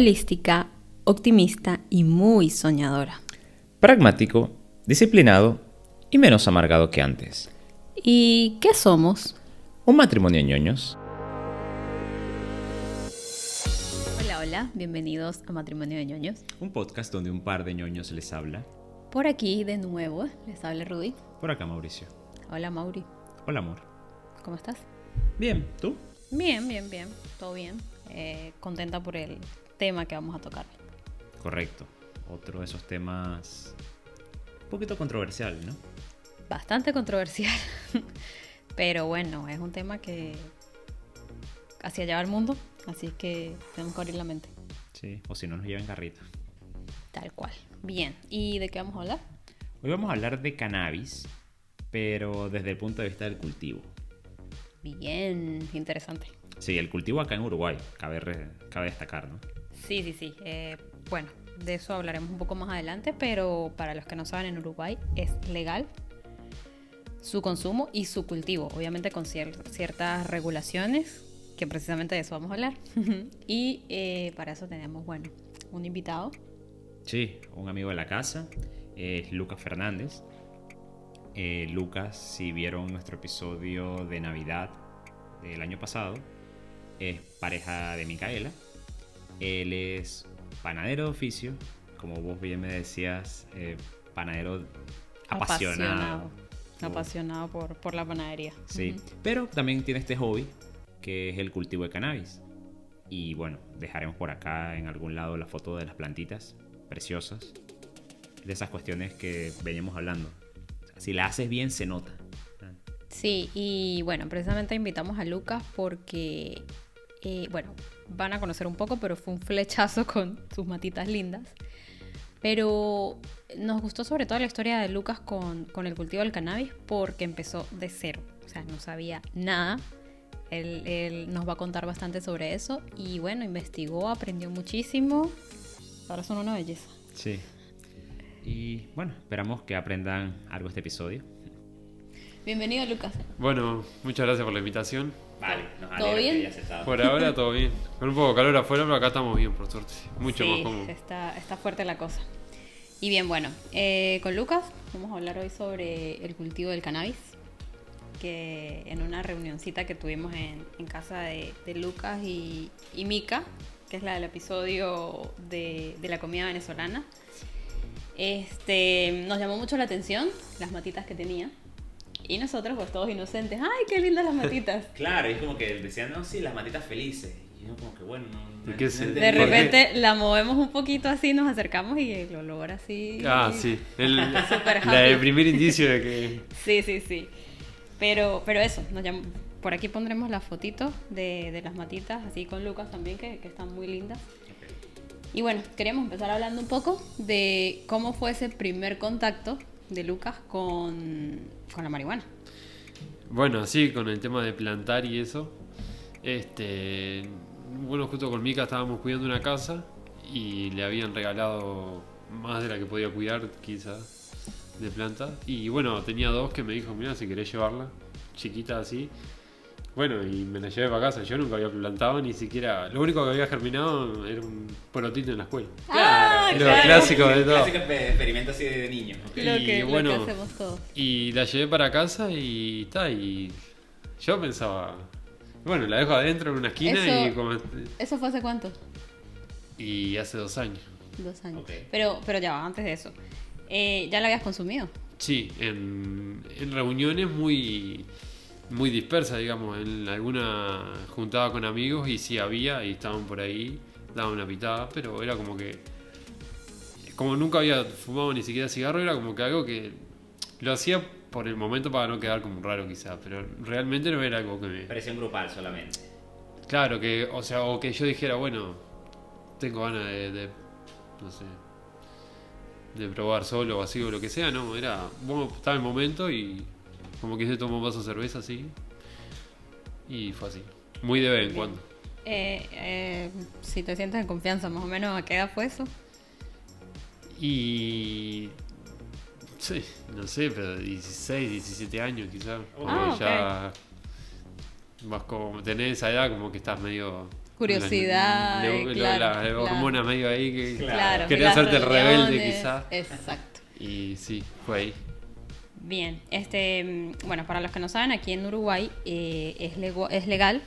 Holística, optimista y muy soñadora. Pragmático, disciplinado y menos amargado que antes. ¿Y qué somos? Un matrimonio de ñoños. Hola, bienvenidos a Matrimonio de ñoños. Un podcast donde un par de ñoños les habla. Por aquí de nuevo les habla Rudy. Por acá Mauricio. Hola Mauri, Hola amor. ¿cómo estás? Bien, ¿tú? Bien, todo bien. Contenta por el tema que vamos a tocar. Correcto. Otro de esos temas un poquito controversial, ¿no? Bastante controversial, pero bueno, es un tema que hacia allá va el mundo, así que tenemos que abrir la mente. Sí, o si no nos llevan carrito. Tal cual. Bien, ¿y de qué vamos a hablar? Hoy vamos a hablar de cannabis, pero desde el punto de vista del cultivo. Bien, interesante. Sí, el cultivo acá en Uruguay, cabe destacar, ¿no? Sí. Bueno, de eso hablaremos un poco más adelante, pero para los que no saben, en Uruguay es legal su consumo y su cultivo, obviamente con ciertas regulaciones, que precisamente de eso vamos a hablar. Y para eso tenemos, bueno, un invitado. Sí, un amigo de la casa, es Lucas Fernández. Lucas, si vieron nuestro episodio de Navidad del año pasado, es pareja de Micaela. Él es panadero de oficio, como vos bien me decías, panadero apasionado. Apasionado por la panadería. Sí, Uh-huh. pero también tiene este hobby, que es el cultivo de cannabis. Y bueno, dejaremos por acá en algún lado la foto de las plantitas preciosas, de esas cuestiones que veníamos hablando. O sea, si la haces bien, se nota. Sí, y bueno, precisamente invitamos a Lucas porque, van a conocer un poco, pero fue un flechazo con sus matitas lindas. Pero nos gustó sobre todo la historia de Lucas con el cultivo del cannabis porque empezó de cero. O sea, no sabía nada. Él nos va a contar bastante sobre eso. Y bueno, investigó, aprendió muchísimo. Ahora son una belleza. Sí. Y bueno, esperamos que aprendan algo este episodio. Bienvenido, Lucas. Bueno, muchas gracias por la invitación. Vale, nos ¿Todo alegra bien? que hayas aceptado. Por ahora todo bien. Con un poco de calor afuera, pero acá estamos bien, por suerte. Mucho Sí, más cómodo. está fuerte la cosa. Y bien, bueno, con Lucas vamos a hablar hoy sobre el cultivo del cannabis, que en una reunioncita que tuvimos en casa de Lucas y Mica, que es la del episodio de la comida venezolana, nos llamó mucho la atención las matitas que tenía. Y nosotros, pues todos inocentes, ¡ay, qué lindas las matitas! Claro, y es como que decían, no, sí, las matitas felices. Y yo como que bueno, no ¿Y qué se- entendí. De ¿Por qué? repente la movemos un poquito así, nos acercamos y el olor así... Ah, sí. Super La happy. del primer indicio de que... Sí. Pero eso, por aquí pondremos las fotitos de las matitas, así con Lucas también, que están muy lindas. Y bueno, queríamos empezar hablando un poco de cómo fue ese primer contacto de Lucas con la marihuana. Bueno, sí, con el tema de plantar y eso. Bueno, justo con Mica estábamos cuidando una casa y le habían regalado más de la que podía cuidar, quizás, de plantas. Y bueno, tenía dos que me dijo, mira, si querés llevarla, chiquita así. Bueno, y me la llevé para casa. Yo nunca había plantado ni siquiera... Lo único que había germinado era un porotito en la escuela. Ah, Lo clásico de todo. Clásico experimento así de niño. Lo Y que bueno, hacemos todos. Y la llevé para casa y está. Y yo pensaba, bueno, la dejo adentro en una esquina ¿Eso fue hace cuánto? y hace 2 años. 2 años. Ok. Pero ya va, antes de eso. ¿Ya la habías consumido? Sí, en reuniones muy dispersas, digamos. En alguna juntaba con amigos y sí había y estaban por ahí, daban una pitada, pero era como que... Como nunca había fumado ni siquiera cigarro, era como que algo que lo hacía por el momento para no quedar como raro quizás, pero realmente no era algo que me... Parecía un grupal solamente. Claro, que, o sea, o que yo dijera, bueno, tengo ganas de no sé, de probar solo o así o lo que sea, no, era, bueno, estaba el momento y como que se tomó un vaso de cerveza así y fue así, muy de vez en Bien. cuando. Si te sientes en confianza, más o menos, ¿a qué edad fue eso? Y sí, no sé, pero 16, 17 años quizás, porque Ah, ok. ya vas como, tenés esa edad como que estás medio Curiosidad, claro, la hormona medio ahí que claro, quería las hacerte el rebelde reuniones, quizás. Exacto. Y sí, fue ahí. Bien, bueno, para los que no saben, aquí en Uruguay es legal,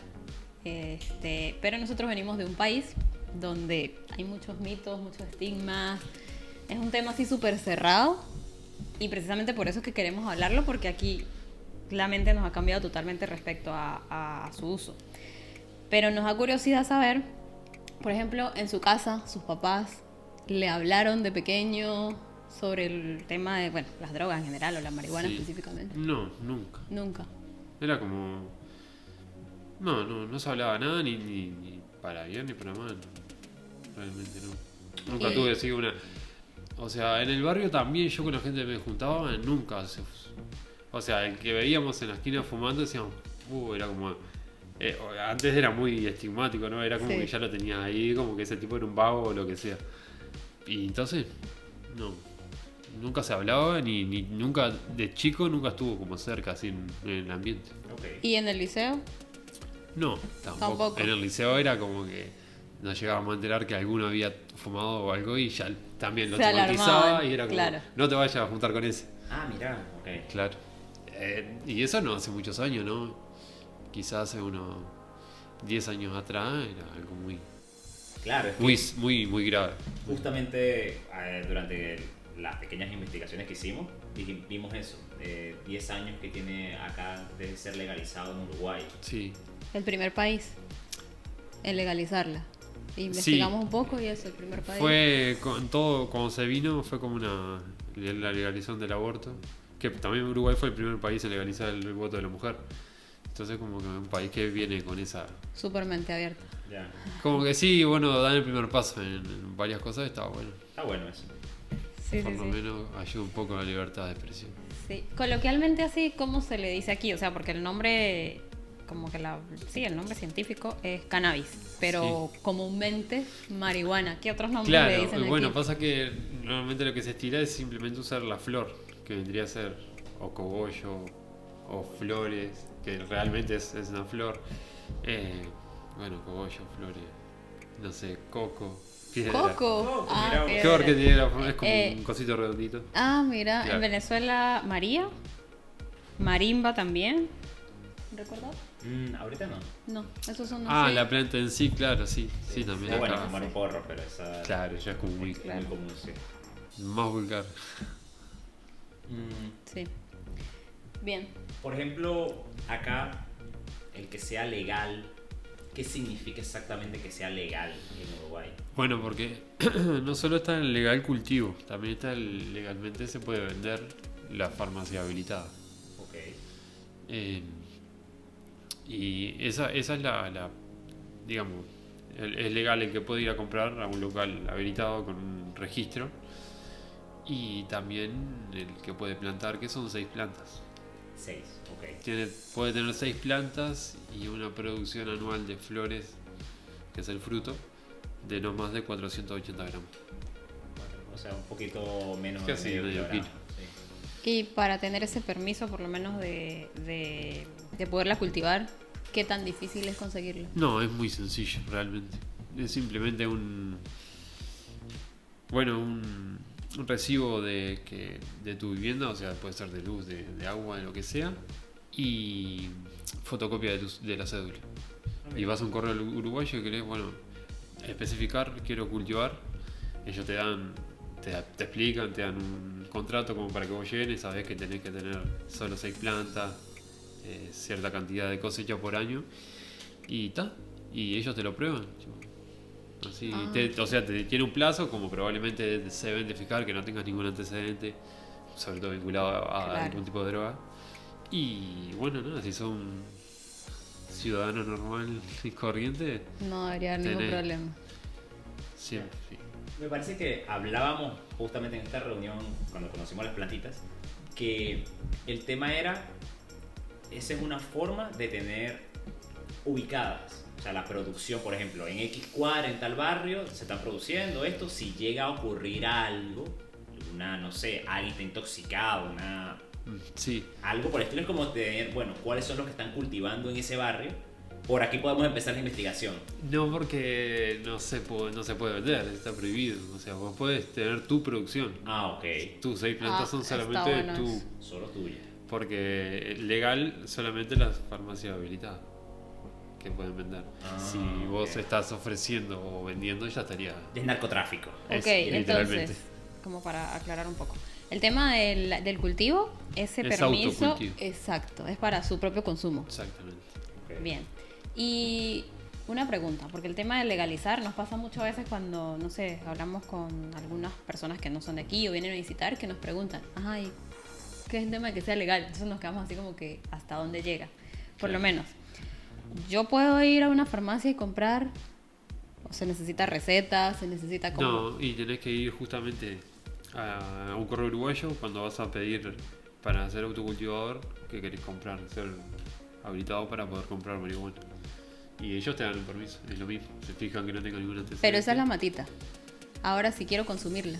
pero nosotros venimos de un país donde hay muchos mitos, muchos estigmas, es un tema así súper cerrado y precisamente por eso es que queremos hablarlo, porque aquí la mente nos ha cambiado totalmente respecto a su uso. Pero nos da curiosidad saber, por ejemplo, en su casa, sus papás le hablaron de pequeño sobre el tema de, bueno, las drogas en general o la marihuana Sí. específicamente. No, nunca. Nunca. Era como... No se hablaba nada ni para bien ni para mal. Realmente no. Nunca tuve así una... O sea, en el barrio también yo con la gente me juntaba, nunca se... O sea, el que veíamos en la esquina fumando decíamos, era como... antes era muy estigmático, ¿no? Era como Sí. que ya lo tenías ahí, como que ese tipo era un vago o lo que sea. Y entonces, no. Nunca se hablaba, ni nunca, de chico nunca estuvo como cerca, así en el ambiente. Ok. ¿Y en el liceo? No, tampoco. En el liceo era como que nos llegábamos a enterar que alguno había fumado o algo y ya también lo Se estigmatizaba alarmaban, y era como, claro. no te vayas a juntar con ese. Ah, mirá, ok. Claro. Y eso no hace muchos años, ¿no? Quizás hace unos 10 años atrás era algo muy, Claro, es que muy grave. justamente durante las pequeñas investigaciones que hicimos, vimos eso, 10 años que tiene acá de ser legalizado en Uruguay. Sí. El primer país en legalizarla. Investigamos un poco y es el primer país. Fue con todo, cuando se vino, fue como la legalización del aborto. Que también Uruguay fue el primer país en legalizar el voto de la mujer. Entonces, como que un país que viene con esa. Súper mente abierta. Ya. Como que sí, bueno, dan el primer paso en varias cosas, estaba bueno. Está bueno eso. Sí, Por sí, lo sí. menos ayuda un poco a la libertad de expresión. Sí. Coloquialmente así, ¿cómo se le dice aquí? O sea, porque el nombre, como que sí, el nombre científico es cannabis, pero comúnmente marihuana. ¿Qué otros nombres le Claro, dicen bueno, aquí? pasa que normalmente lo que se estila es simplemente usar la flor, que vendría a ser o cogollo o flores, que realmente es una flor. Bueno, cogollo, flores, no sé, coco, piedra. Coco. Coco, mirá vos. piedra. Flor que tiene es como Eh, un cosito redondito. Mira, Claro. en Venezuela, María, marimba también. ¿Recordás? Ahorita no. No, esos son Ah, así. la planta en sí, claro, sí. Sí, también O bueno, acá. fumar un porro, pero esa Claro, ya es como muy, es Claro. muy común, sí. más vulgar. Sí. Bien. Por ejemplo, acá, el que sea legal, ¿qué significa exactamente que sea legal en Uruguay? Bueno, porque no solo está el legal cultivo, también está legalmente se puede vender la farmacia habilitada. Ok. Y esa es digamos, es legal el que puede ir a comprar a un local habilitado con un registro. Y también el que puede plantar, que son 6 plantas. 6, ok. Puede tener 6 plantas y una producción anual de flores, que es el fruto, de no más de 480 gramos. O sea, un poquito menos Casi de medio kilogramo, kilo. sí. Y para tener ese permiso, por lo menos de poderla cultivar, ¿qué tan difícil es conseguirlo? No, es muy sencillo realmente. Es simplemente un recibo de tu vivienda, o sea, puede ser de luz, de agua, de lo que sea, y fotocopia de la cédula. Y vas a un correo uruguayo y querés, especificar, quiero cultivar. Ellos te explican, te dan un contrato como para que vos llenes, sabés que tenés que tener solo 6 plantas, cierta cantidad de cosecha por año, y y ellos te lo prueban. Así, o sea, te tiene un plazo, como probablemente se deben de fijar que no tengas ningún antecedente, sobre todo vinculado a Claro. algún tipo de droga. Y bueno, nada, si son ciudadanos normal y corriente, No debería haber ningún Tenés- problema. siempre. Sí. Me parece que hablábamos justamente en esta reunión, cuando conocimos las plantitas, que el tema era, esa es una forma de tener ubicadas, o sea, la producción, por ejemplo, en X cuadra, en tal barrio, se están produciendo esto, si llega a ocurrir algo, no sé, alguien está intoxicado, Sí, algo por el estilo, es como tener, bueno, cuáles son los que están cultivando en ese barrio por aquí podemos empezar la investigación. No, porque no se puede vender, está prohibido. O sea, vos puedes tener tu producción. Ah, ok. Tus 6 plantas son está solamente bueno tu. eso. Solo tuya. Porque legal solamente las farmacias habilitadas que pueden vender. Ah, Si vos ok. estás ofreciendo o vendiendo, ya estaría. Es narcotráfico. Ok, literalmente. entonces, como para aclarar un poco. El tema del cultivo, ese Es permiso, autocultivo. exacto, es para su propio consumo. Exactamente. Ok. Bien. Y una pregunta, porque el tema de legalizar nos pasa muchas veces cuando, no sé, hablamos con algunas personas que no son de aquí o vienen a visitar que nos preguntan, ay, ¿qué es el tema de que sea legal? Entonces nos quedamos así como que hasta dónde llega. Por lo menos, yo puedo ir a una farmacia y comprar, o se necesita receta, se necesita como... No, y tenés que ir justamente a un correo uruguayo cuando vas a pedir para ser autocultivador que querés comprar, ser habilitado para poder comprar marihuana. Y ellos te dan el permiso, es lo mismo. Se fijan que no tenga ningún antecedente. Pero esa es la matita. Ahora si quiero consumirla.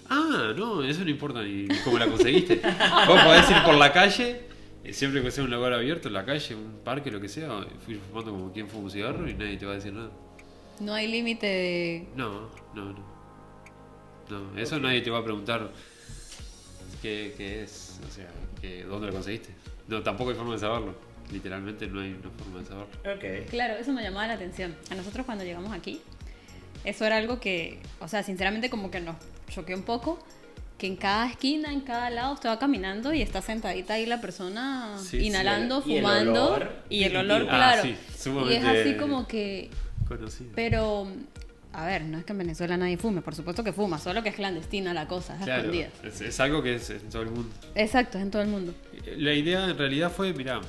Ah, no, eso no importa ni cómo la conseguiste. Vos podés ir por la calle, siempre que sea un lugar abierto, en la calle, un parque, lo que sea, fui fumando como quien fuma un cigarro y nadie te va a decir nada. No hay límite de... No, eso nadie te va a preguntar qué es, o sea, dónde lo conseguiste. No, tampoco hay forma de saberlo. Literalmente no hay una forma de saberlo. Ok. Claro, eso me llamaba la atención. A nosotros cuando llegamos aquí, eso era algo que, o sea, sinceramente como que nos choqueó un poco, que en cada esquina, en cada lado, usted va caminando y está sentadita ahí la persona Sí, inhalando, sí, y el fumando, olor y el olor, distintivo. claro. Sí, Y es sumamente así como que, conocido. pero, a ver, no es que en Venezuela nadie fume, por supuesto que fuma, solo que es clandestina la cosa, es Claro, escondida. es algo que es en todo el mundo. Exacto, es en todo el mundo. La idea en realidad fue, mirá,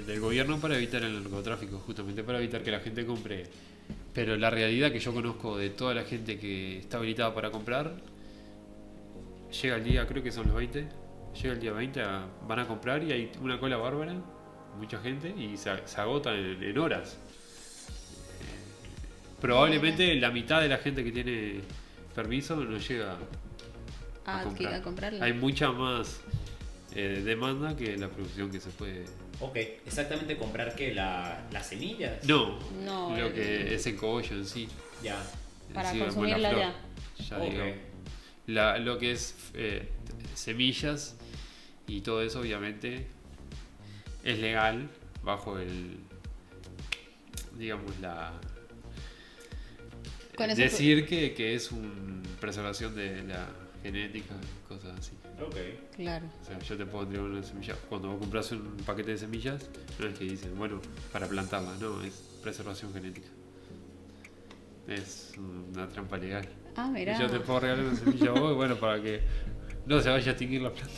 del gobierno para evitar el narcotráfico, justamente para evitar que la gente compre. Pero la realidad que yo conozco de toda la gente que está habilitada para comprar, llega el día, creo que son los 20, llega el día 20, van a comprar y hay una cola bárbara, mucha gente, y se agotan en horas. Probablemente la mitad de la gente que tiene permiso no llega A comprarla. Hay mucha más demanda que la producción que se puede. Ok, exactamente comprar que las semillas. No, No, lo que es el cogollo en sí. Ya. Para en sí, consumirla la ya. flor. Ya Ok. digo. Lo que es semillas y todo eso, obviamente, es legal bajo el. Digamos, Con eso decir que es una preservación de la genética, cosas así. Ok. Claro. O sea, yo te puedo entregar una semilla. Cuando vos compras un paquete de semillas, no es que dicen, bueno, para plantarla, no, es preservación genética. Es una trampa legal. Ah, mira. Y yo te puedo regalar una semilla a vos, bueno, para que no se vaya a extinguir la planta.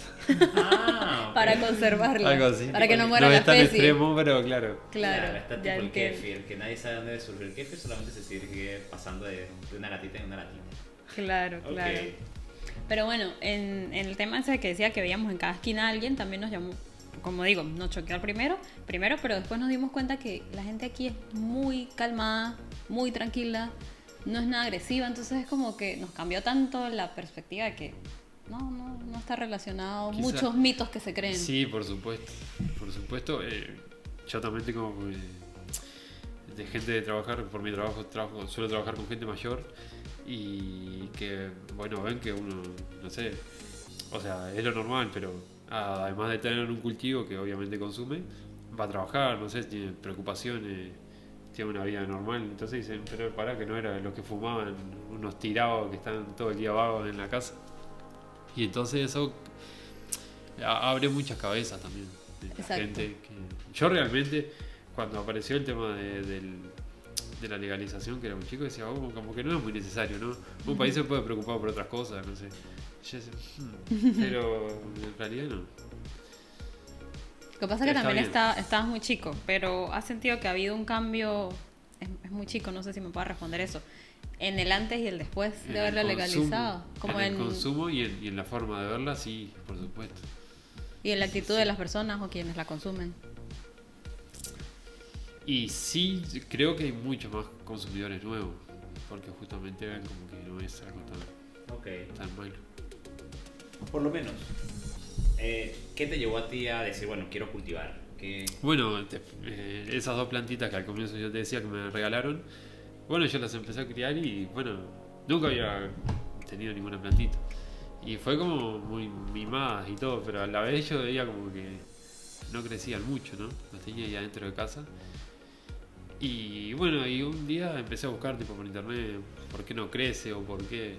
Ah, ok. Para conservarla. Algo así. Para que no muera no la es tan especie. extremo, pero claro. Claro, está tipo ya el entiendo. kefir, que nadie sabe dónde surgió el kefir, solamente se sigue pasando de una latita en una latita. Claro, Ok. claro. Pero bueno, en el tema ese que decía que veíamos en cada esquina a alguien, también nos llamó, como digo, nos choqueó al primero, pero después nos dimos cuenta que la gente aquí es muy calmada, muy tranquila, no es nada agresiva, entonces es como que nos cambió tanto la perspectiva de que no está relacionado, Quizá- muchos mitos que se creen. Sí, por supuesto. Por supuesto. Yo también tengo de gente de trabajar, por mi trabajo suelo trabajar con gente mayor y que, bueno, ven que uno, no sé, o sea, es lo normal, pero además de tener un cultivo que obviamente consume, va a trabajar, no sé, tiene preocupaciones, tiene una vida normal, entonces dicen, pero pará que no era los que fumaban, unos tirados que están todo el día vagos en la casa. Y entonces eso abre muchas cabezas también de la Exacto. gente yo realmente cuando apareció el tema de la legalización que era un chico decía como que no es muy necesario, ¿no? Un país se puede preocupar por otras cosas, no sé. Yo decía, pero en realidad no. Lo que pasa es que Está también bien. estabas muy chico, pero has sentido que ha habido un cambio, es muy chico, no sé si me puedes responder eso, en el antes y el después En de haberla el legalizado, consumo, como en el consumo y en la forma de verla, sí, por supuesto. y en la actitud de las personas o quienes la consumen. Y sí, creo que hay muchos más consumidores nuevos, porque justamente ven como que no es algo Ok. tan malo. Por lo menos. ¿Qué te llevó a ti a decir, bueno, quiero cultivar? Que... Bueno, esas dos plantitas que al comienzo yo te decía que me regalaron, bueno, yo las empecé a criar y bueno, nunca había tenido ninguna plantita. Y fue como muy mimadas y todo, pero a la vez yo veía como que no crecían mucho, ¿no? Las tenía ahí adentro de casa. Y bueno, y un día empecé a buscar tipo por internet por qué no crece o por qué.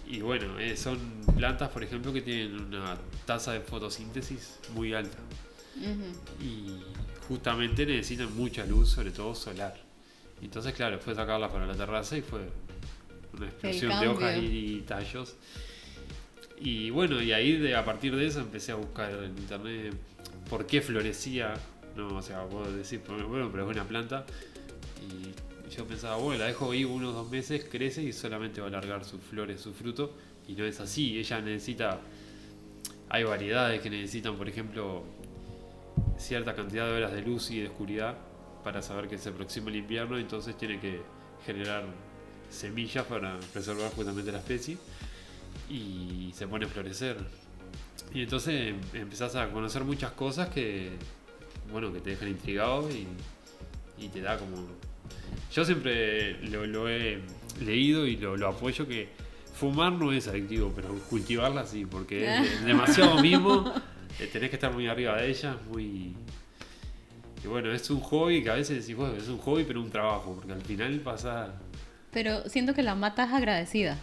Y bueno, son plantas, por ejemplo, que tienen una tasa de fotosíntesis muy alta. Y justamente necesitan mucha luz, sobre todo solar. Entonces, claro, fue sacarlas para la terraza y fue una explosión de hojas y tallos. Y bueno, y ahí a partir de eso empecé a buscar en internet por qué florecía. No, o sea, puedo decir, bueno, pero es una planta. Y yo pensaba, bueno, la dejo ahí unos 2 meses, crece y solamente va a alargar sus flores, su fruto. Y no es así, ella necesita... Hay variedades que necesitan, por ejemplo, cierta cantidad de horas de luz y de oscuridad para saber que se aproxima el invierno, entonces tiene que generar semillas para preservar justamente la especie y se pone a florecer. Y entonces empezás a conocer muchas cosas que, bueno, que te dejan intrigado y te da como... Yo siempre lo he leído y lo apoyo, que fumar no es adictivo, pero cultivarla sí, porque es demasiado mimo, tenés que estar muy arriba de ellas, muy... Y bueno, es un hobby que a veces decís, bueno, es un hobby pero un trabajo, porque al final pasa... Pero siento que la mata es agradecida.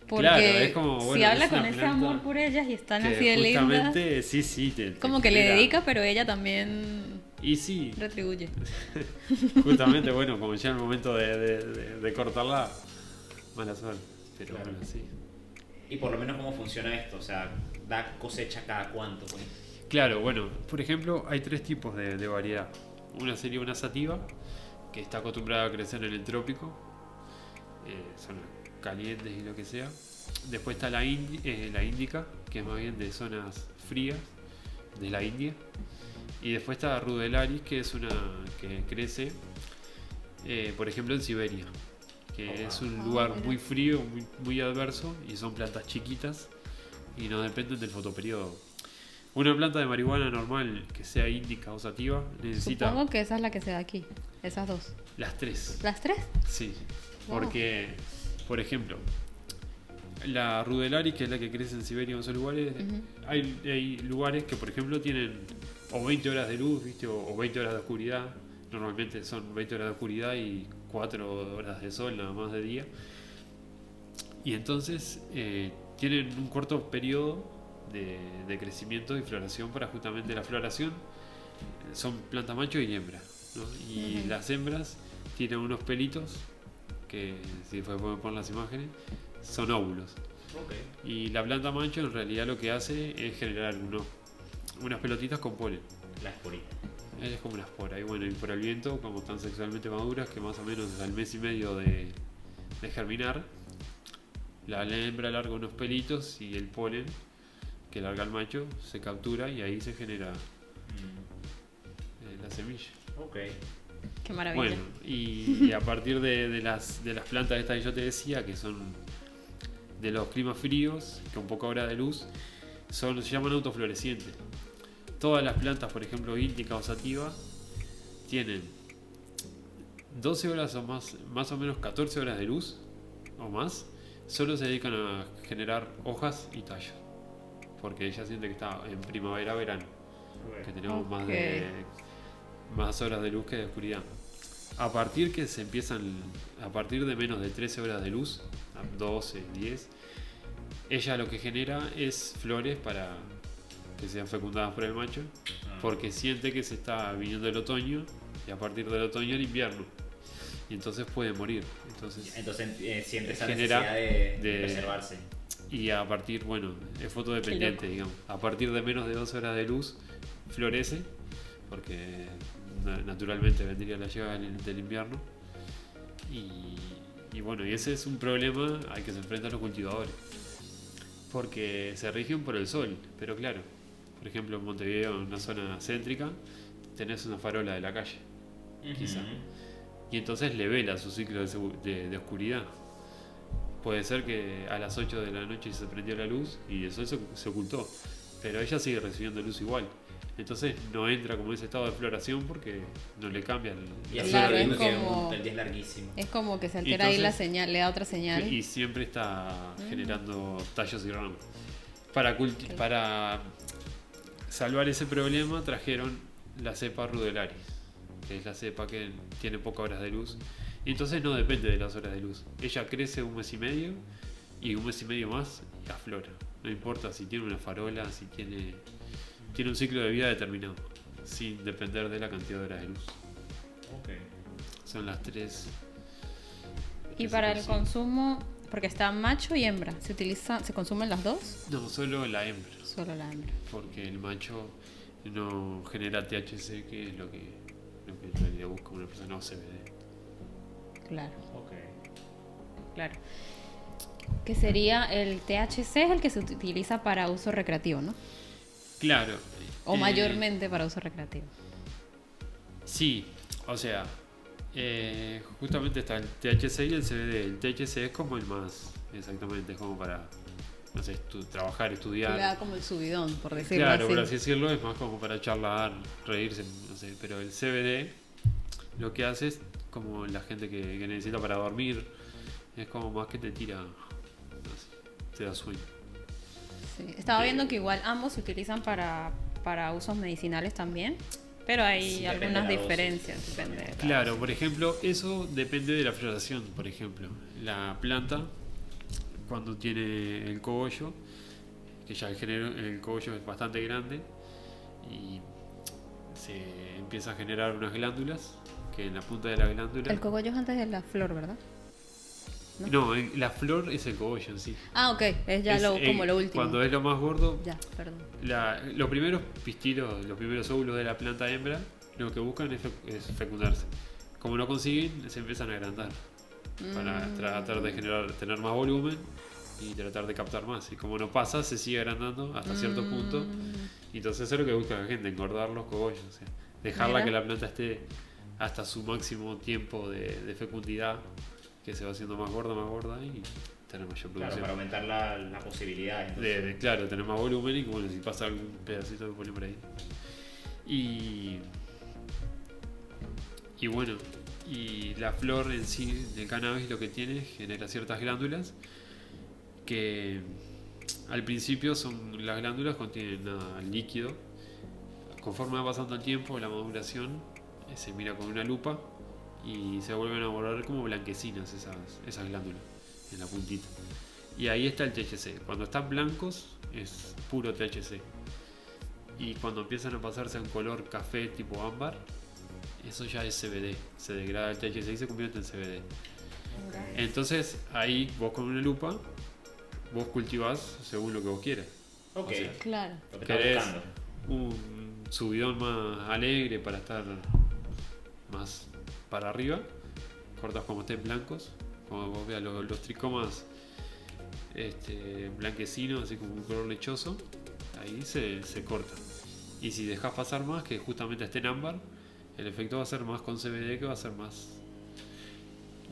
Porque claro, es como, bueno, si habla es con una ese planta amor por ellas y están que así de lindas, justamente, sí, como que le dedica, pero ella también y sí, retribuye. justamente, bueno, como ya el momento de cortarla, mala suerte. Pero Claro. bueno, sí. Y por lo menos cómo funciona esto, o sea, da cosecha cada cuánto, pues. Claro, bueno, por ejemplo, hay 3 tipos de variedad. Una sería una sativa, que está acostumbrada a crecer en el trópico, zonas calientes y lo que sea. Después está la índica, que es más bien de zonas frías de la India. Y después está Rudelaris, que es una que crece, por ejemplo, en Siberia, que es un lugar mira. muy frío, muy adverso, y son plantas chiquitas y no dependen del fotoperiodo. Una planta de marihuana normal que sea índica o sativa necesita Supongo que esa es la que se da aquí, esas dos. las 3. ¿Las 3? Sí, Wow. porque, por ejemplo, la Rudelaris, que es la que crece en Siberia en esos lugares, hay lugares que, por ejemplo, tienen o 20 horas de luz, ¿viste? O 20 horas de oscuridad. Normalmente son 20 horas de oscuridad y 4 horas de sol, nada más de día. Y entonces tienen un corto periodo de crecimiento y floración para justamente la floración. Son planta macho y hembra, ¿no? Y las hembras tienen unos pelitos que, si después pueden poner las imágenes, son óvulos. Ok. Y la planta macho en realidad lo que hace es generar unas pelotitas con polen. La esporita. Es como una espora. Y bueno, y por el viento, como están sexualmente maduras, que más o menos al mes y medio de germinar, la hembra larga unos pelitos y el polen que larga el macho se captura y ahí se genera la semilla. Ok. Qué maravilla. Bueno, y a partir de las plantas estas que yo te decía, que son de los climas fríos, con poca hora de luz, se llaman autoflorecientes. Todas las plantas, por ejemplo, índica o sativa, tienen 12 horas o más o menos 14 horas de luz o más, solo se dedican a generar hojas y tallos. Porque ella siente que está en primavera, verano, que tenemos más horas de luz que de oscuridad. A partir de menos de 13 horas de luz, 12, 10, ella lo que genera es flores para que sean fecundadas por el macho, porque siente que se está viniendo el otoño y a partir del otoño el invierno, y entonces puede morir. Entonces siente esa genera necesidad de preservarse. Y a partir, bueno, es fotodependiente, digamos. A partir de menos de 12 horas de luz florece, porque naturalmente vendría la llegada del invierno. Y bueno, y ese es un problema al que se enfrentan los cultivadores, porque se rigen por el sol. Pero claro, por ejemplo en Montevideo, en una zona céntrica, tenés una farola de la calle, quizá, y entonces le vela su ciclo de oscuridad. Puede ser que a las 8 de la noche se prendió la luz y el sol se ocultó, pero ella sigue recibiendo luz igual. Entonces no entra como en ese estado de floración porque no le cambia Y así Claro, viendo es que como- el día es larguísimo. Es como que se altera ahí la Entonces- señal, le da otra señal. y siempre está generando tallos y ramas. Ok. Para salvar ese problema trajeron la cepa rudelaris, que es la cepa que tiene pocas horas de luz. Y entonces no depende de las horas de luz. Ella crece un mes y medio y un mes y medio más y aflora. No importa si tiene una farola, si tiene un ciclo de vida determinado, sin depender de la cantidad de horas de luz. Ok. Son las tres. Y que para se el consiguen. consumo, porque está macho y hembra, ¿se consumen las dos? No, solo la hembra, Solo la hembra. porque el macho no genera THC, que es lo que en realidad busca una persona, o CBD. Claro, Ok. claro. Que sería el THC, es el que se utiliza para uso recreativo, ¿no? Claro. O mayormente para uso recreativo. Sí, o sea, justamente está el THC y el CBD. El THC es como el más, exactamente, es como para, no sé, trabajar, Le estudiar. da como el subidón, por decirlo Claro, así. por así decirlo, es más como para charlar, reírse, no sé. Pero el CBD lo que hace es como la gente que necesita para dormir, es como más que te tira, no sé, te da sueño. Sí. Estaba viendo que igual ambos se utilizan para usos medicinales también, pero hay Sí, depende algunas de la dosis. diferencias. Depende de la Claro, dosis. por ejemplo, eso depende de la floración, por ejemplo. La planta, cuando tiene el cogollo, que ya el cogollo es bastante grande, y se empieza a generar unas glándulas, que en la punta de la glándula... El cogollo es antes de la flor, ¿verdad? No, la flor es el cogollo en sí. Ah, ok, es ya Es como lo último. Cuando es lo más gordo, Ya, perdón. los primeros pistilos, los primeros óvulos de la planta hembra, lo que buscan es fecundarse. Como no consiguen, se empiezan a agrandar para tratar de tener más volumen y tratar de captar más. Y como no pasa, se sigue agrandando hasta cierto punto. Y entonces eso es lo que busca la gente, engordar los cogollos. O sea, dejarla Mira. que la planta esté hasta su máximo tiempo de fecundidad, que se va haciendo más gorda y tener mayor Claro, producción. para aumentar la posibilidad. entonces. Claro, tener más volumen y bueno, si pasa algún pedacito que pone por ahí. Y bueno, y la flor en sí del cannabis lo que tiene genera ciertas glándulas que al principio las glándulas contienen nada, líquido. Conforme va pasando el tiempo, la maduración, se mira con una lupa y se vuelven a volver como blanquecinas esas glándulas en la puntita. Y ahí está el THC. Cuando están blancos es puro THC. Y cuando empiezan a pasarse a un color café tipo ámbar, eso ya es CBD. Se degrada el THC y se convierte en CBD. Entonces ahí vos con una lupa, vos cultivás según lo que vos quieras. Ok. O sea, Claro. Lo que estaba ¿querés buscando. un subidón más alegre para estar más para arriba? Cortas como estén blancos. Como vos veas los tricomas blanquecinos, así como un color lechoso, ahí se corta. Y si dejas pasar más, que justamente esté en ámbar, el efecto va a ser más con CBD, que va a ser más.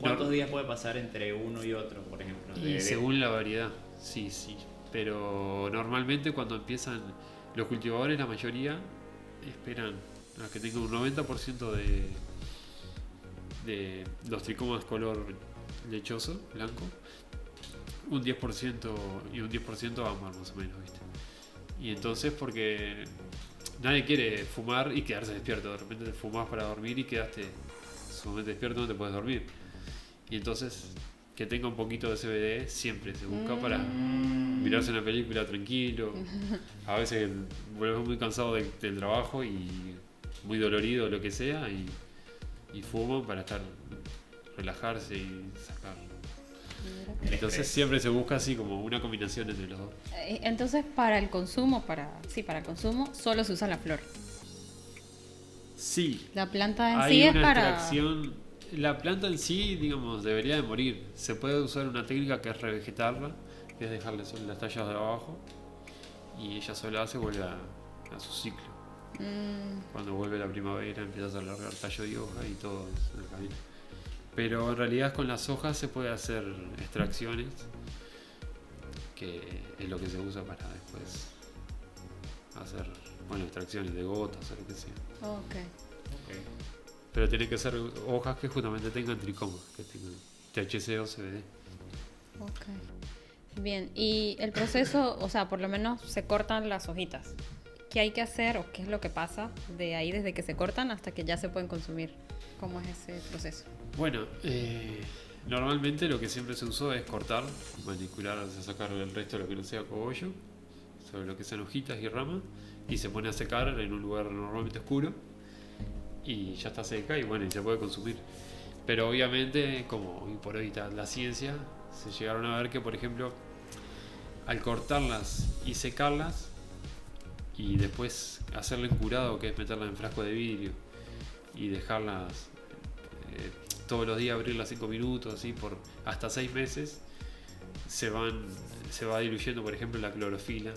¿Cuántos días puede pasar entre uno y otro, por ejemplo? Y según la variedad, sí. Pero normalmente cuando empiezan los cultivadores, la mayoría esperan a que tenga un 90% de los tricomas color lechoso, blanco, un 10% y un 10% ámbar más o menos, ¿viste? Y entonces porque nadie quiere fumar y quedarse despierto. De repente te fumás para dormir y quedaste sumamente despierto, no te puedes dormir. Y entonces que tenga un poquito de CBD siempre se busca para mirarse una película tranquilo. A veces vuelves muy cansado del trabajo y muy dolorido, lo que sea, y fuman para relajarse y sacar. El Entonces estrés. siempre se busca así como una combinación entre los dos. Entonces, para el consumo, para el consumo, solo se usa la flor. Sí, La planta en hay sí es una para... extracción. La planta en sí, digamos, debería de morir. Se puede usar una técnica que es revegetarla, que es dejarle solo las tallas de abajo y ella sola se vuelve a su ciclo. Cuando vuelve la primavera empiezas a largar tallo y hoja y todo es el camino. Pero en realidad con las hojas se puede hacer extracciones, que es lo que se usa para después hacer, bueno, extracciones de gotas o lo que sea. Ok. Pero tienen que ser hojas que justamente tengan tricoma, que tengan THC o CBD. Ok. Bien, y el proceso, o sea, por lo menos se cortan las hojitas. ¿Qué hay que hacer o qué es lo que pasa de ahí desde que se cortan hasta que ya se pueden consumir? ¿Cómo es ese proceso? Bueno, normalmente lo que siempre se usó es cortar, manipular, o sea, sacar el resto de lo que no sea cogollo, sobre lo que sean hojitas y ramas, y se pone a secar en un lugar normalmente oscuro, y ya está seca y bueno, y se puede consumir. Pero obviamente, como hoy por hoy está la ciencia, se llegaron a ver que, por ejemplo, al cortarlas y secarlas, y después hacerle un curado, que es meterlas en frasco de vidrio, y dejarlas todos los días, abrirlas 5 minutos, así por hasta 6 meses, se va diluyendo, por ejemplo, la clorofila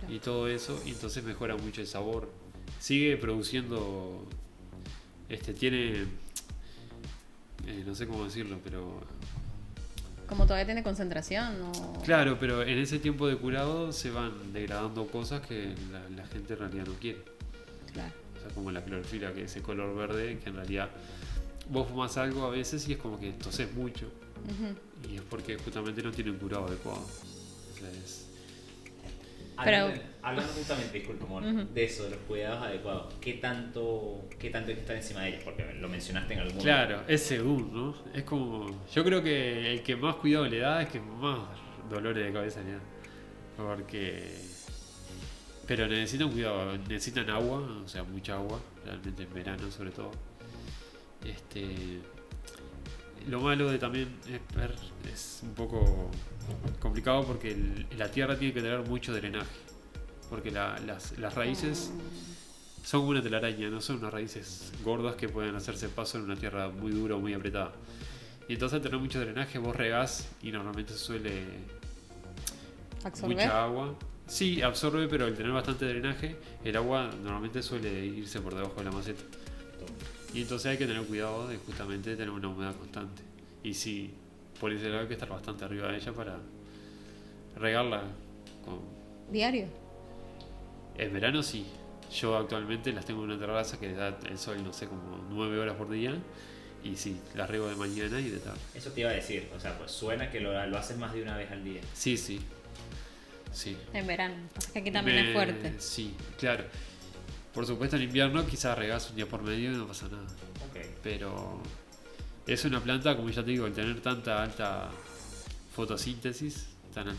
y todo eso, y entonces mejora mucho el sabor. Sigue produciendo, tiene, no sé cómo decirlo, pero Como todavía tiene concentración, ¿o? claro, pero en ese tiempo de curado se van degradando cosas que la gente en realidad no quiere. Claro. O sea, como la clorofila, que es ese color verde, que en realidad vos fumás algo a veces y es como que tosés mucho. Ujú. Y es porque justamente no tiene un curado adecuado. O sea, es... Pero- Hablando justamente, disculpa, amor, de eso, de los cuidados adecuados, ¿qué tanto hay que estar encima de ellos? Porque lo mencionaste en algún Claro, es según, ¿no? Es como... Yo creo que el que más cuidado le da es que más dolores de cabeza le da. Porque... Pero necesitan cuidado, necesitan agua, o sea, mucha agua, realmente en verano sobre todo. Lo malo de también es un poco complicado porque la tierra tiene que tener mucho drenaje. Porque las raíces son como una telaraña, no son unas raíces gordas que pueden hacerse paso en una tierra muy dura o muy apretada. Y entonces al tener mucho drenaje vos regás y normalmente suele ¿Absorber? mucha agua. Sí, absorbe, pero al tener bastante drenaje, el agua normalmente suele irse por debajo de la maceta. Y entonces hay que tener cuidado de justamente tener una humedad constante. Y sí, por ese lado hay que estar bastante arriba de ella para regarla. ¿Diario? En verano sí. Yo actualmente las tengo en una terraza que da el sol, no sé, como 9 horas por día. Y sí, las riego de mañana y de tarde. Eso te iba a decir, o sea, pues suena que lo haces más de una vez al día. Sí, sí. Sí. En verano. Pasa que aquí también es fuerte. Sí, claro. Por supuesto en invierno quizás regás un día por medio y no pasa nada. Ok. Pero es una planta, como ya te digo, al tener tanta alta fotosíntesis, al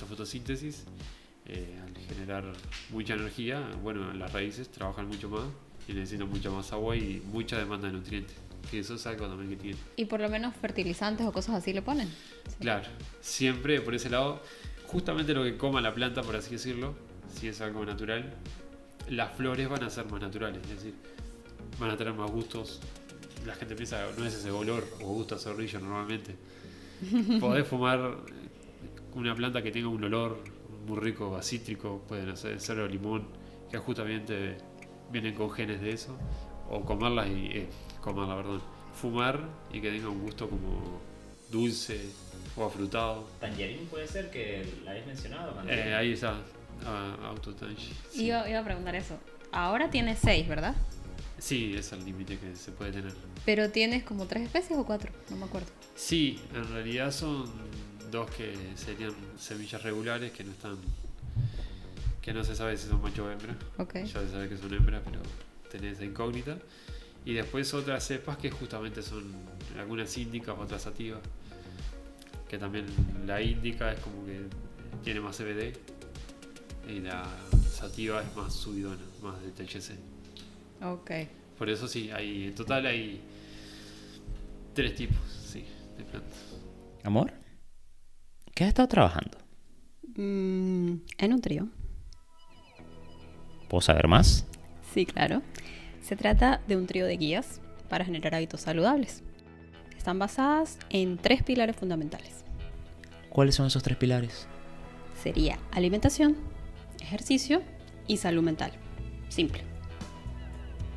generar mucha energía, bueno, las raíces trabajan mucho más y necesitan mucha más agua y mucha demanda de nutrientes. Que eso es algo también que tiene. ¿Y por lo menos fertilizantes o cosas así le ponen? Sí. Claro, siempre por ese lado, justamente lo que coma la planta, por así decirlo, si es algo natural, las flores van a ser más naturales, es decir, van a tener más gustos. La gente piensa, no es ese olor o gusto a zorrillo normalmente. Podés fumar una planta que tenga un olor muy rico, a cítrico, pueden ser cero limón, que justamente vienen con genes de eso, o fumar y que tenga un gusto como dulce o afrutado. Tangerine puede ser que la hayas mencionado. Ahí está, autotange. Sí. Iba a preguntar eso. Ahora tienes 6, ¿verdad? Sí, es el límite que se puede tener. Pero tienes como 3 especies o 4, no me acuerdo. Sí, en realidad son 2 que serían semillas regulares que no están, que no se sabe si son macho o hembra. Ok. Ya se sabe que son hembras, pero tenés esa incógnita. Y después otras cepas que justamente son algunas índicas, otras sativas. Que también la índica es como que tiene más CBD y la sativa es más subidona, más de THC. Ok. Por eso sí, en total hay 3 tipos, sí, de plantas. Amor, ¿qué has estado trabajando? En un trío. ¿Puedo saber más? Sí, claro. Se trata de un trío de guías para generar hábitos saludables. Están basadas en 3 pilares fundamentales. ¿Cuáles son esos 3 pilares? Sería alimentación, ejercicio y salud mental. Simple.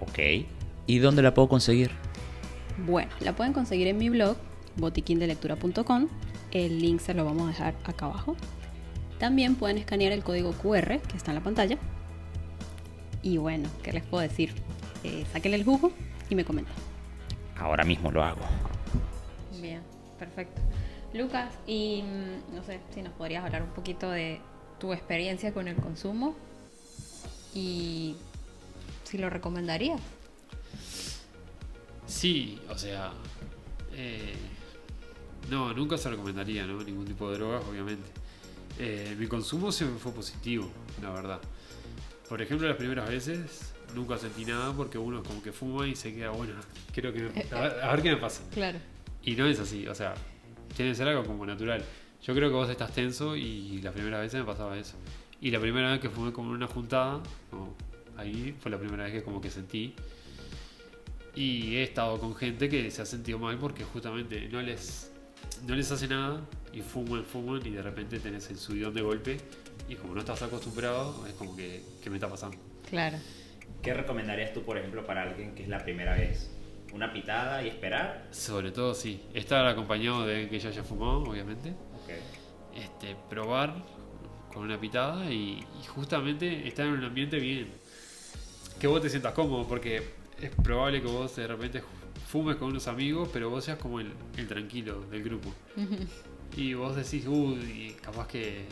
Ok. ¿Y dónde la puedo conseguir? Bueno, la pueden conseguir en mi blog, botiquindelectura.com. El link se lo vamos a dejar acá abajo. También pueden escanear el código QR que está en la pantalla Y bueno, ¿qué les puedo decir? Sáquenle el jugo y me comentan. Ahora mismo lo hago. Bien, perfecto. Lucas, y no sé si nos podrías hablar un poquito de tu experiencia con el consumo y si lo recomendarías. Sí, o sea, no, nunca se recomendaría, ¿no? Ningún tipo de drogas, obviamente. Mi consumo siempre fue positivo, la verdad. Por ejemplo, las primeras veces nunca sentí nada porque uno es como que fuma y se queda, bueno, creo que a ver qué me pasa. Claro. Y no es así, o sea, tiene que ser algo como natural. Yo creo que vos estás tenso y las primeras veces me pasaba eso. Y la primera vez que fumé como en una juntada, como ahí fue la primera vez que como que sentí. Y he estado con gente que se ha sentido mal porque justamente no les hace nada y fuman y de repente tenés el subidón de golpe y como no estás acostumbrado es como que ¿qué me está pasando? Claro. ¿Qué recomendarías tú, por ejemplo, para alguien que es la primera vez? ¿Una pitada y esperar? Sobre todo sí, estar acompañado de que ya haya fumado, obviamente. Ok. Probar con una pitada y justamente estar en un ambiente bien. Que vos te sientas cómodo porque es probable que vos de repente fumes con unos amigos, pero vos seas como el tranquilo del grupo. Y vos decís, uy, capaz que,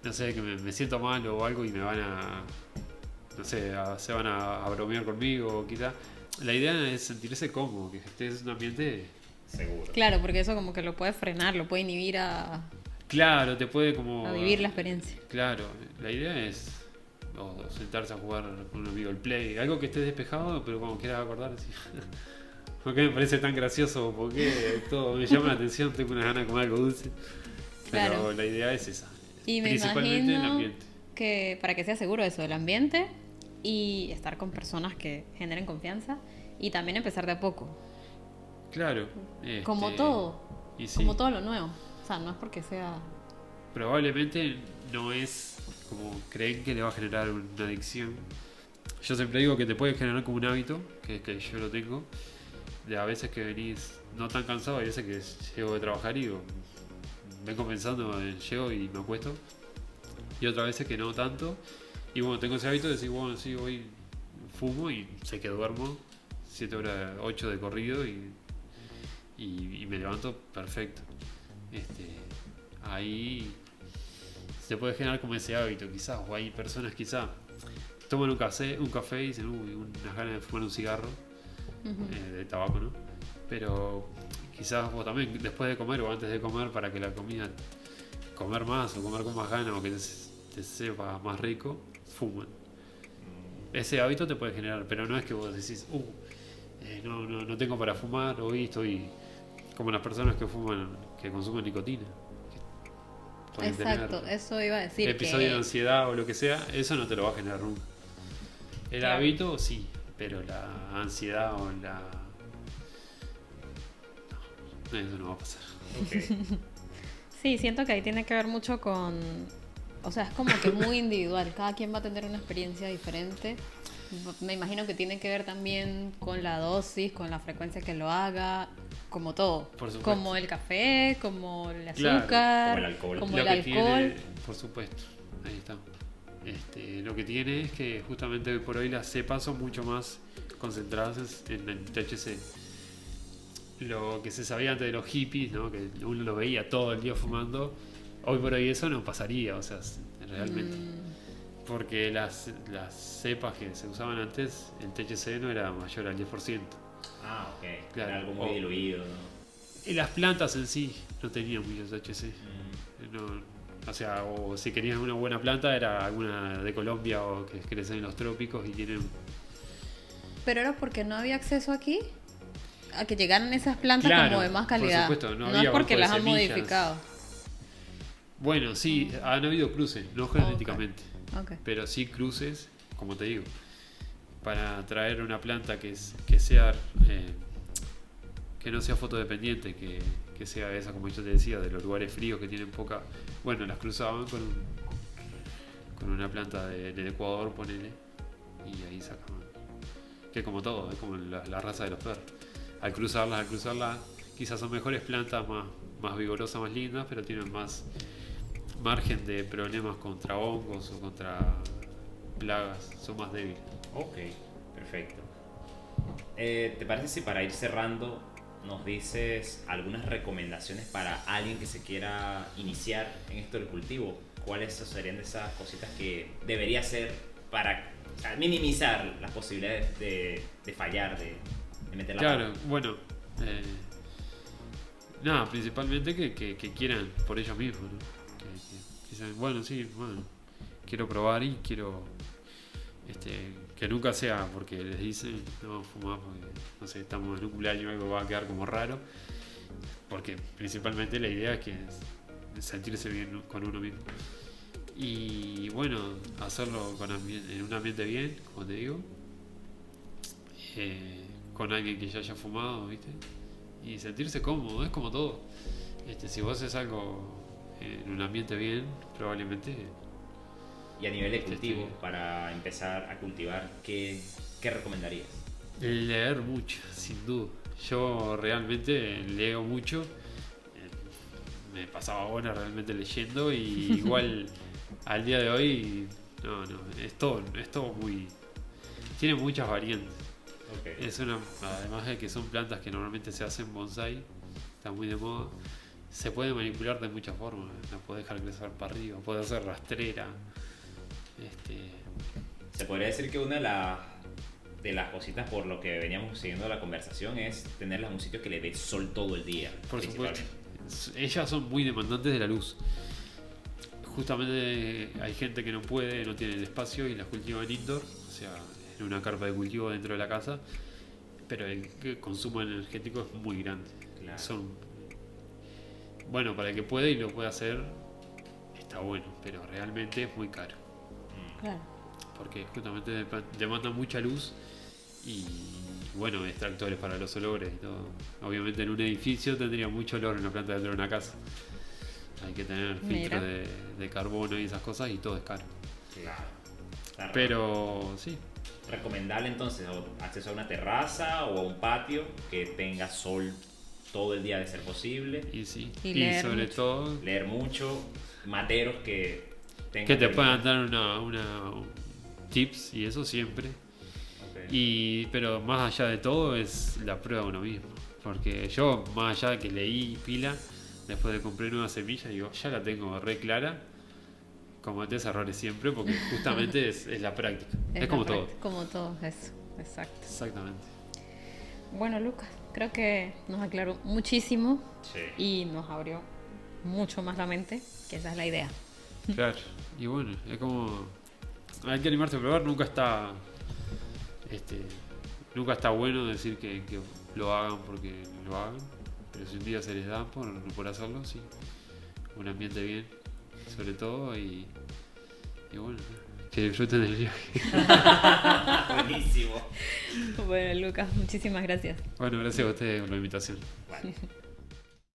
no sé, que me siento mal o algo y me van a, no sé, se van a bromear conmigo, quizá. La idea es sentirse cómodo, que estés en un ambiente Seguro. Claro, porque eso como que lo puede frenar, lo puede inhibir a claro, te puede como... vivir la experiencia. Claro, la idea es sentarse a jugar con un amigo el play, algo que esté despejado, pero como quieras acordar, así. ¿Por qué me parece tan gracioso? ¿Por qué todo me llama la atención? Tengo unas ganas de comer algo dulce. Pero Claro. la idea es esa. Y me Principalmente el imagino ambiente. que para que sea seguro eso, el ambiente y estar con personas que generen confianza y también empezar de a poco. Claro. Como todo. Y sí, Como todo lo nuevo. O sea, no es porque sea... probablemente no es como creen que le va a generar una adicción. Yo siempre digo que te puede generar como un hábito, que es que yo lo tengo, de a veces que venís no tan cansado, hay veces que llego de trabajar y digo, vengo pensando, llego y me acuesto, y otras veces que no tanto, y bueno, tengo ese hábito de decir, bueno, sí, hoy fumo y sé que duermo 7 horas, 8 de corrido y me levanto perfecto. Ahí se puede generar como ese hábito quizás, o hay personas quizás toman un café y dicen, uy, unas ganas de fumar un cigarro, de tabaco, ¿no? Pero quizás vos también después de comer o antes de comer, para que la comida, comer más o comer con más ganas o que te sepa más rico, fuman. Ese hábito te puede generar, pero no es que vos decís, no tengo para fumar, hoy estoy como las personas que fuman, que consumen nicotina. Que pueden Exacto, tener eso iba a decir episodio que... de ansiedad o lo que sea, eso no te lo va a generar nunca. El Claro. hábito sí, pero la ansiedad o la... No, eso no va a pasar. Ok. Sí, siento que ahí tiene que ver mucho con... O sea, es como que muy individual. Cada quien va a tener una experiencia diferente. Me imagino que tiene que ver también con la dosis, con la frecuencia que lo haga, como todo. Por supuesto. Como el café, como el Claro, azúcar, como el alcohol. como Lo el que alcohol. tiene, por supuesto, ahí está. Lo que tiene es que justamente hoy por hoy las cepas son mucho más concentradas en el THC. Lo que se sabía antes de los hippies, ¿no? Que uno lo veía todo el día fumando, hoy por hoy eso no pasaría, o sea, realmente. Porque las cepas que se usaban antes, el THC no era mayor al 10%. Ah, ok. Claro. Era algo muy diluido, ¿no? Y las plantas en sí no tenían mucho THC. No, o sea, o si querías una buena planta era alguna de Colombia o que crecen en los trópicos y tienen... Pero era porque no había acceso aquí a que llegaran esas plantas Claro, como de más por calidad. supuesto, no es había porque banco de las han semillas. modificado. Bueno, sí, han habido cruces, no genéticamente, Ok. pero sí cruces, como te digo, para traer una planta que sea que no sea fotodependiente, que sea esa, como yo te decía, de los lugares fríos que tienen poca... Bueno, las cruzaban con una planta del Ecuador, ponele, y ahí sacaban. Que como todo, es como la raza de los perros. Al cruzarlas, quizás son mejores plantas, más vigorosas, más lindas, pero tienen más margen de problemas contra hongos o contra plagas son más débiles. Ok, perfecto. ¿Te parece si para ir cerrando nos dices algunas recomendaciones para alguien que se quiera iniciar en esto del cultivo? ¿Cuáles serían de esas cositas que debería hacer para, o sea, minimizar las posibilidades de fallar, de meter la Claro, pata? bueno, nada, principalmente que quieran por ellos mismos, ¿no? Que dicen, bueno, sí, bueno, quiero probar y quiero que nunca sea porque les dicen, no, fumá porque, no sé, estamos en un cumpleaños, algo va a quedar como raro. Porque principalmente la idea es que es sentirse bien con uno mismo. Y bueno, hacerlo en un ambiente bien, como te digo, con alguien que ya haya fumado, ¿viste? Y sentirse cómodo, es como todo. Si vos haces algo en un ambiente bien, probablemente Y a nivel de Sí. cultivo, para empezar a cultivar, ¿qué recomendarías? leer mucho, sin duda. Yo realmente leo mucho. Me pasaba horas realmente leyendo y igual al día de hoy es todo muy... Tiene muchas variantes. Okay. Además de que son plantas que normalmente se hacen bonsai, está muy de moda, se puede manipular de muchas formas. La puedes dejar crecer para arriba, puede hacer rastrera. Se podría decir que una de las cositas por lo que veníamos siguiendo la conversación es tenerlas en un sitio que le dé sol todo el día. Por supuesto, principalmente. ellas son muy demandantes de la luz. Justamente hay gente que no puede, no tiene el espacio y las cultiva en indoor, o sea, en una carpa de cultivo dentro de la casa, pero el consumo energético es muy grande. Claro. Bueno, para el que puede y lo puede hacer, está bueno, pero realmente es muy caro. Claro. Porque justamente demanda mucha luz y bueno, extractores para los olores y todo. Obviamente en un edificio tendría mucho olor en la planta dentro de una casa. Hay que tener filtro de carbono y esas cosas y todo es caro. Claro. Pero sí, Recomendable entonces acceso a una terraza o a un patio que tenga sol todo el día de ser posible. y sí. Y Y leer sobre mucho. todo Leer mucho, materos que tengan que te que- puedan dar una tips y eso siempre. Ok. Pero más allá de todo es la prueba de uno mismo. Porque yo, más allá de que leí pila, después de comprar una semilla, digo, ya la tengo re clara. Cometés errores siempre porque justamente es la práctica. Es como todo. Como todo, eso. Exacto. Exactamente. Bueno, Lucas, creo que nos aclaró muchísimo Sí. y nos abrió mucho más la mente, que esa es la idea. Claro. Y bueno, es como... Hay que animarse a probar, nunca está bueno decir que lo hagan porque lo hagan, pero si un día se les da por hacerlo, sí. Un ambiente bien, sobre todo, y bueno, que disfruten del viaje. Buenísimo. Bueno, Lucas, muchísimas gracias. Bueno, gracias a ustedes por la invitación. Vale.